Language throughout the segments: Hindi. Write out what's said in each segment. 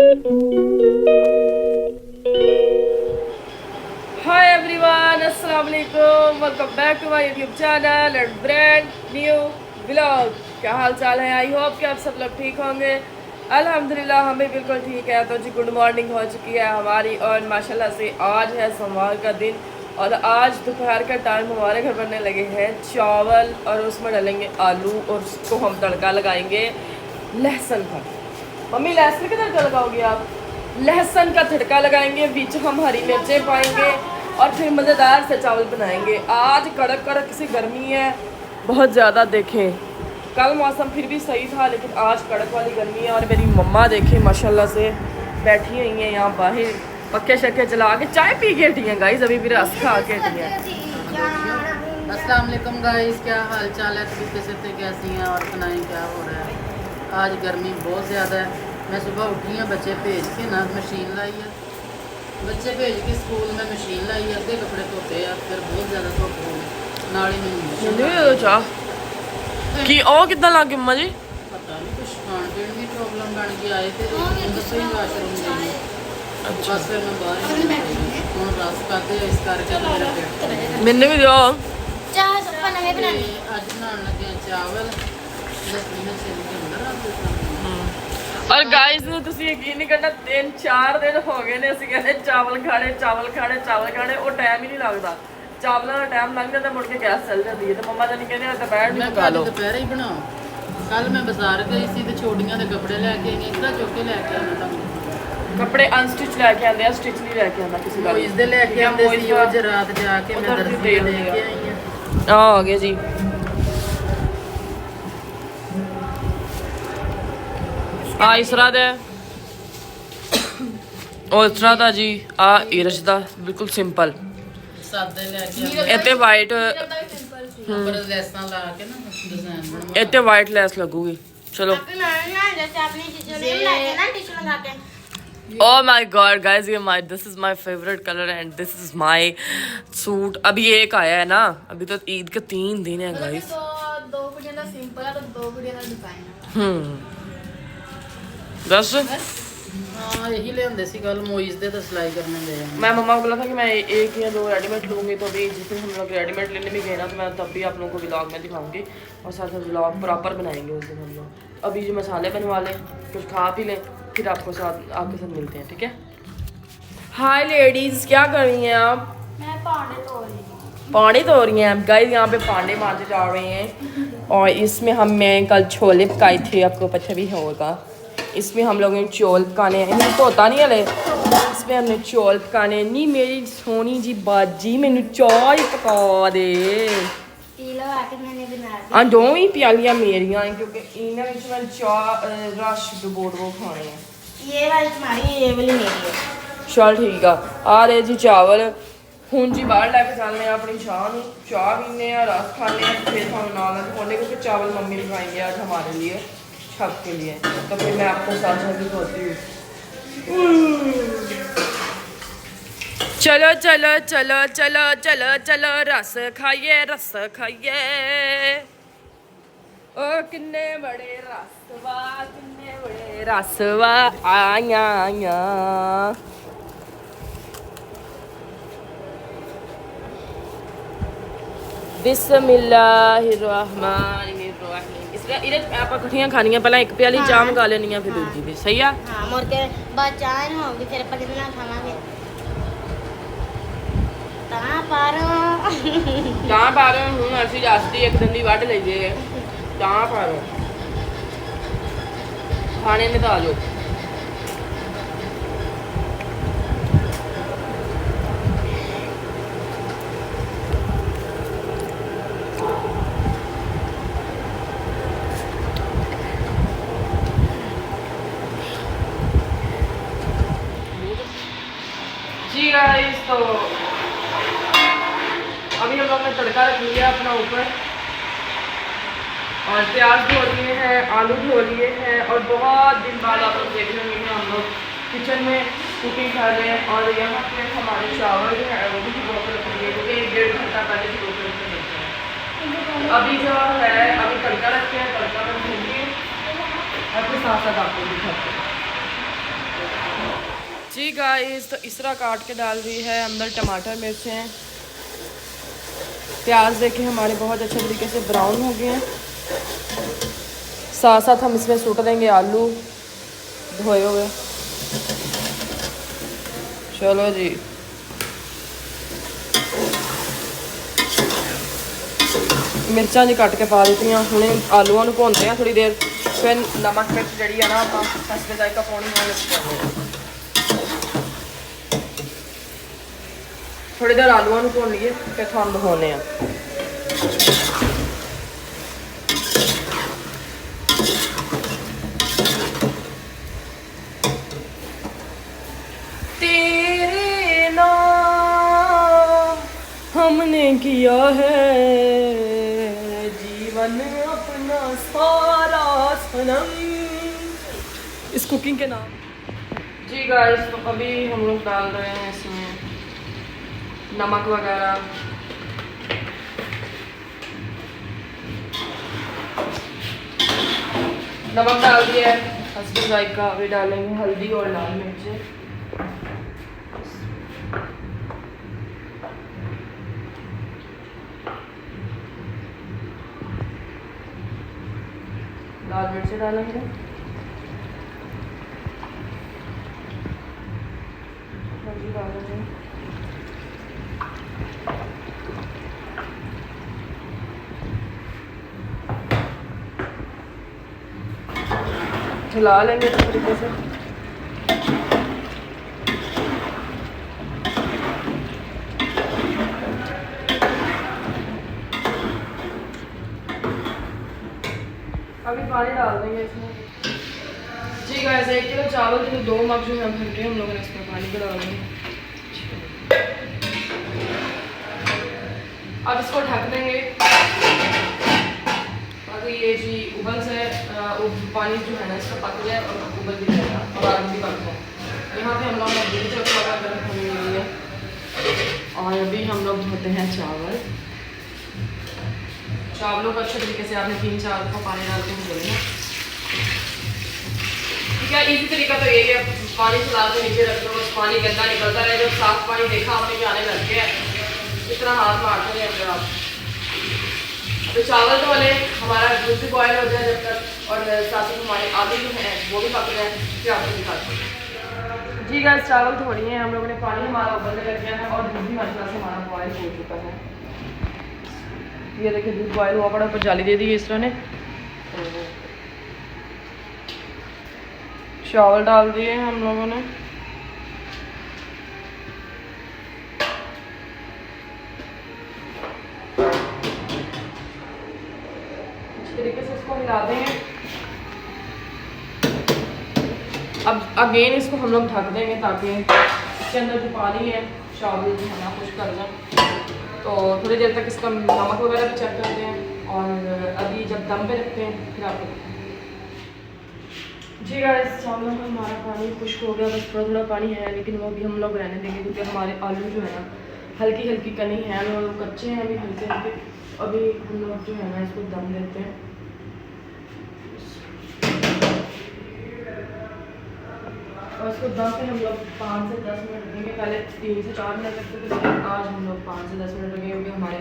हाय एवरीवन, अस्सलाम वालेकुम, welcome back to my YouTube channel and brand new vlog. क्या हाल चाल है? आई होप कि आप सब लोग ठीक होंगे। अल्हम्दुलिल्लाह हम भी बिल्कुल ठीक है। तो जी गुड मॉर्निंग हो चुकी है हमारी और माशाल्लाह से आज है सोमवार का दिन और आज दोपहर का टाइम हमारे घर बनने लगे हैं चावल और उसमें डालेंगे आलू और उसको हम तड़का लगाएंगे लहसुन का। मम्मी लहसुन का तड़का लगाओगे आप? लहसुन का तड़का लगाएंगे, बीच हम हरी मिर्चें पाएंगे और फिर मज़ेदार से चावल बनाएंगे। आज कड़क कड़क सी गर्मी है बहुत ज़्यादा। देखें कल मौसम फिर भी सही था लेकिन आज कड़क वाली गर्मी है। और मेरी मम्मा देखें माशाल्लाह से बैठी हुई हैं यहाँ बाहर, पक्के शक्के चला के चाय पी के हटी हैं गाइस, अभी भी रस खा के हटी हैं। अस्सलाम वालेकुम गाइस, क्या हाल चाल है? तरीके से थे कैसी हैं और सुनाएं क्या हो रहा है? आज गर्मी बहुत ज़्यादा है। मैं सुबह उठी हूँ, बच्चे भेज के ना मशीन लाई है, बच्चे भेज के स्कूल में मशीन लाई है, अद्धे कपड़े धोते हैं, फिर बहुत ज़्यादा धुप हो गई नाली में चाह कि ओ कितना लग गया मम्मा जी? पता नहीं कुछ खान पीन की प्रॉब्लम बन गई। आए थे दसों ही वाशरूम गई। अच्छा बस फिर मैं बाहर ही हूँ रस खाते इस करके मेरा पेट मैंने भी दिया ਅੱਜ ਬਣਾਉਣ ਲੱਗੇ ਚਾਵਲ ਲੱਸੀ ਨਾਲ ਛਿੱਲ ਕੇ ਅੰਦਰ ਰੱਖ ਦਿੱਤਾ। और गाइस ने तुसी यकीन नहीं करना 3-4 दिन हो गए ने ਅਸੀਂ ਕਹਿੰਦੇ ਚਾਵਲ ਖਾਣੇ ਉਹ ਟਾਈਮ ਹੀ ਨਹੀਂ ਲੱਗਦਾ। ਚਾਵਲਾਂ ਦਾ ਟਾਈਮ ਲੰਘ ਜਾਂਦਾ ਮੁੜ ਕੇ ਗੈਸ ਚੱਲ ਜਾਂਦੀ ਹੈ ਤੇ ਮੰਮਾ ਤਾਂ ਨਹੀਂ ਕਹਿੰਦੇ ਦੁਪਹਿਰ ਨੂੰ ਪਕਾ ਲਓ। ਦੁਪਹਿਰੇ ਹੀ ਬਣਾਓ। ਕੱਲ ਮੈਂ ਬਾਜ਼ਾਰ ਗਈ ਸੀ ਤੇ ਛੋਟੀਆਂ ਦੇ ਕੱਪੜੇ ਲੈ ਕੇ ਆਈ, ਇਧਰ ਚੁੱਕ ਕੇ ਲੈ ਕੇ ਆਉਣਾ ਤਾਂ ਕੱਪੜੇ ਅਨਸਟਿਚ ਲੈ ਕੇ ਆਉਂਦੇ ਆ, ਸਟਿਚ ਨਹੀਂ ਲੈ ਕੇ ਆਉਂਦਾ ਕਿਸੇ ਦਾ। ਇਸ ਦੇ ਲੈ ਕੇ ਆਉਂਦੇ ਸੀ ਉਹ ਜ ਰਾਤ ਜਾ ਕੇ ਮੈਂ ਦਰਜੀ ਦੇ ਲੈ ਕੇ ਆਈ ਆ ਗਏ ਜੀ। ਆ ਇਸਰਾ ਦਾ ਉਹ ਇਸਰਾ ਦਾ ਜੀ ਆ ਇਰਸ਼ ਦਾ ਬਿਲਕੁਲ ਸਿੰਪਲ ਸਾਦੇ ਲੈ ਕੇ ਆਉਂਦੇ ਇੱਥੇ ਵਾਈਟ ਉੱਪਰ ਲੈਸਾਂ ਲਾ ਕੇ ਨਾ ਡਿਜ਼ਾਈਨ ਬਣਵਾ ਇੱਥੇ ਵਾਈਟ ਲੈਸ ਲੱਗੂਗੀ। ਚਲੋ Oh my god guys, ये my this is my favorite color and this is my suit। अभी ये एक आया है ना, अभी तो ईद के 3 दिन है guys। दो कुड़ियां दा सिंपल है तो दो कुड़ियां दा डिजाइन है। बस हाँ यही ले आंदे सी कल मोइज दे तो सिलाई करने ले आए। मैं मम्मा को बोला था कि मैं एक या 2 रेडीमेड लूँगी, तो अभी जिस दिन हम लोग रेडीमेड लेने भी गए ना तो मैं तब भी आप लोगों को व्लॉग में दिखाऊंगी और साथ साथ व्लॉग प्रॉपर बनाएंगे उस दिन हम लोग। अभी जो मसाले बनवा लें, कुछ खा पी लें, फिर आपके साथ मिलते हैं, ठीक है? हाय लेडीज़, क्या कर रही हैं आप? मैं पानी धो रही हूं। पानी धो रही हैं गाइस, यहाँ पे पानी मांजे जा रहे हैं और इसमें मैं कल छोले पकाए थे, आपको पता भी होगा। इसमें हम लोगों ने चौल पकाने हैं, इन्हें धोता नहीं हले, इसमें हमने चौल पकाने। नहीं मेरी सोनी जी बाजी मैनू चाय पका दे। पी लो आके मैंने बना दी। हाँ 2 ही प्यालियां मेरियां हैं क्योंकि इन्हें विच मैं चाय रश डबोट वो खाने हैं। ये वाली तुम्हारी, ये वाली मेरी है। चल ठीक आ रहे जी चावल। ਹੁਣ ਜੀ ਬਾਹਰ ਲੈ ਕੇ ਚੱਲਦੇ हैं अपनी चाह ਨੂੰ, चाह पीने हैं, रस खाने हैं, फिर हम नाल खोलने क्योंकि चावल मम्मी पकाएंगे आज हमारे लिए, छप के लिए। तो फिर मैं आपको साथ साथ भी होती हूँ। चलो चलो चलो चलो चलो चलो रस खाइए ओ किन्ने बड़े रसवा आया। बिस्मिल्लाहिर्रहमानिर्रहीम। इसलिए इधर आप इकट्ठियां खानियां, पहले एक प्याली चाह मंगा लेनी है फिर दूसरी भी, सही है? हां मोर के बाद चाय ना होगी फिर अपन कितना खावांगे। कहां पारो हूं ऐसी जास्ती एक दिन दी वड लीजिए कहां पारो खाने में तो आ जाओ। जी गाइस तो अभी हम लोग ने तड़का रख लिया अपना ऊपर और प्याज धो लिए हैं, आलू धो लिए हैं और बहुत दिन बाद आप लोग देख रहे हैं हम लोग किचन में कुकिंग कर रहे हैं। और यहाँ पे हमारे चावल जो है वो भी भिगो कर रख लिए क्योंकि 1-1.5 घंटा पहले भिगो कर रखते हैं। अभी जो है अभी तड़का रखते हैं, तड़का में भूनिए और फिर साथ साथ आपको दिखाते हैं। जी गाइस, तो इस तरह काट के डाल रही है, अंदर टमाटर मिर्च हैं, प्याज देखें हमारे बहुत अच्छे तरीके से ब्राउन हो गए हैं। साथ साथ हम इसमें सूट देंगे आलू धोए हुए। चलो जी, मिर्चा जी कट के पा दी हुणे आलूआं नूं भुनते हैं थोड़ी देर, फिर नमक मिर्च जी है ना आप हसबे जायका पानी थोड़ी देर आलूआं नूं भुन लीए, फिर तुहानूं दिखाउने आ। तेरे नाम हमने किया है जीवन अपना सारा सनम, इस कुकिंग के नाम। जी गाइस, तो अभी हम लोग डाल रहे हैं इसमें नमक वगैरह, नमक डाल दिया है हस्बैंड जायका। अभी डालेंगे हल्दी और लाल मिर्च। लाल मिर्च डालेंगे, हल्दी डालेंगे, हिला लेंगे इस तरीके से। अभी पानी डाल देंगे इसमें। जी गाइस, 1 किलो चावल के 2 मग जो है भर के हम लोगों ने इसमें पानी को डाल देंगे। अब इसको ढक देंगे ताकि ये जी उबल से पानी जो है ना इसका पक जाए और उबल भी जाएगा और आलू भी पक जाए। यहाँ पे हम लोग दूध गर्म होने लगी है और अभी हम लोग धोते हैं चावल। चावलों को अच्छे तरीके से आपने 3-4 को पानी डाल के धोना। ठीक है, इजी तरीका तो यही है, पानी से डाल के नीचे रख दो, बस पानी गंदा निकलता रहे। जब साफ पानी देखा आपने कि आने लग गया इस तरह हाथ मारते रहे अपने आप। तो चावल तो वाले हमारा दूध भी बॉयल हो जाए जब तक, और साथ साथ हमारे आलू जो हैं वो भी पक जाए, फिर आपको दिखाते हैं। जी गाइस, चावल धो लिए हैं हम लोगों ने, पानी हमारा उबलने लग गया है और दूध भी मसाला से हमारा बॉयल हो चुका है। ये देखिए दूध बॉयल हुआ पड़ा, ऊपर जाली दे दी इस तरह ने। चावल डाल दिए हम लोगों ने, इस तरीके से इसको हिला देंगे। अब अगेन इसको हम लोग ढक देंगे ताकि इसके अंदर जो पानी है चावल जो है ना खुश कर जाए। तो थोड़ी देर तक इसका नमक वगैरह भी चेक करते हैं और अभी जब दम पे रखते हैं फिर आपको। जी गाइस, चावलों में हमारा पानी खुश्क हो गया, बस थोड़ा थोड़ा पानी है लेकिन वो भी हम लोग रहने देंगे क्योंकि हमारे आलू जो है ना हल्की हल्की कनी है, वो कच्चे हैं अभी हल्के हल्के। अभी हम लोग जो है ना इसको दम देते हैं। और इसको दम पे हम लोग 5 से 10 मिनट रखेंगे। पहले 3 से 4 मिनट रखते थे लेकिन आज हम लोग 5 से 10 मिनट रखेंगे क्योंकि हमारे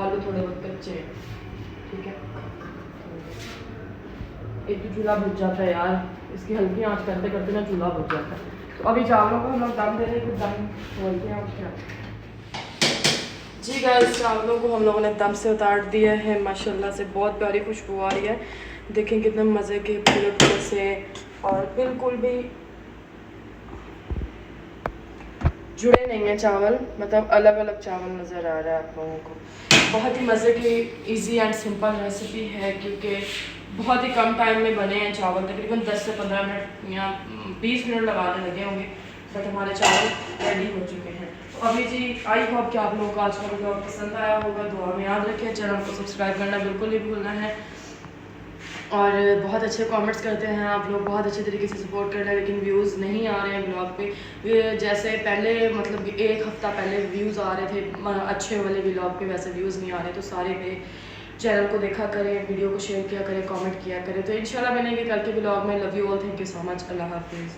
आलू थोड़े बहुत कच्चे हैं। ठीक है, एक तो चूल्हा बुझ जाता है यार, इसकी हल्की आंच करते करते ना चूल्हा बुझ जाता है। तो अभी चावलों को हम लोग दम दे रहे हैं, फिर दम खोलते हैं। क्या जी गाइस, चावलों को हम लोगों ने दम से उतार दिया है, माशाल्लाह से बहुत प्यारी खुशबू आ रही है। देखें कितने मज़े के पूरे पूरे से, और बिल्कुल भी जुड़े नहीं हैं चावल, मतलब अलग अलग चावल नज़र आ रहा है आप लोगों को। बहुत ही मज़े की इजी एंड सिंपल रेसिपी है क्योंकि बहुत ही कम टाइम में बने हैं चावल, तकरीबन 10 से 15 मिनट या 20 मिनट लगाने लगे होंगे, बट हमारे चावल रेडी हो चुके हैं। तो अभी जी आई होप कि आप लोगों को आज का वीडियो पसंद आया होगा। दुआ में याद रखें, चैनल को सब्सक्राइब करना बिल्कुल नहीं भूलना है। और बहुत अच्छे कमेंट्स करते हैं आप लोग, बहुत अच्छे तरीके से सपोर्ट कर रहे हैं, लेकिन व्यूज़ नहीं आ रहे हैं ब्लॉग पे। जैसे पहले मतलब 1 हफ़्ता पहले व्यूज़ आ रहे थे अच्छे वाले ब्लॉग पे, वैसे व्यूज़ नहीं आ रहे। तो सारे पे चैनल को देखा करें, वीडियो को शेयर किया करें, कमेंट किया करें। तो इंशाल्लाह बनेंगे कल के ब्लॉग में। Love you all, thank you so much, अल्लाह हाफिज़।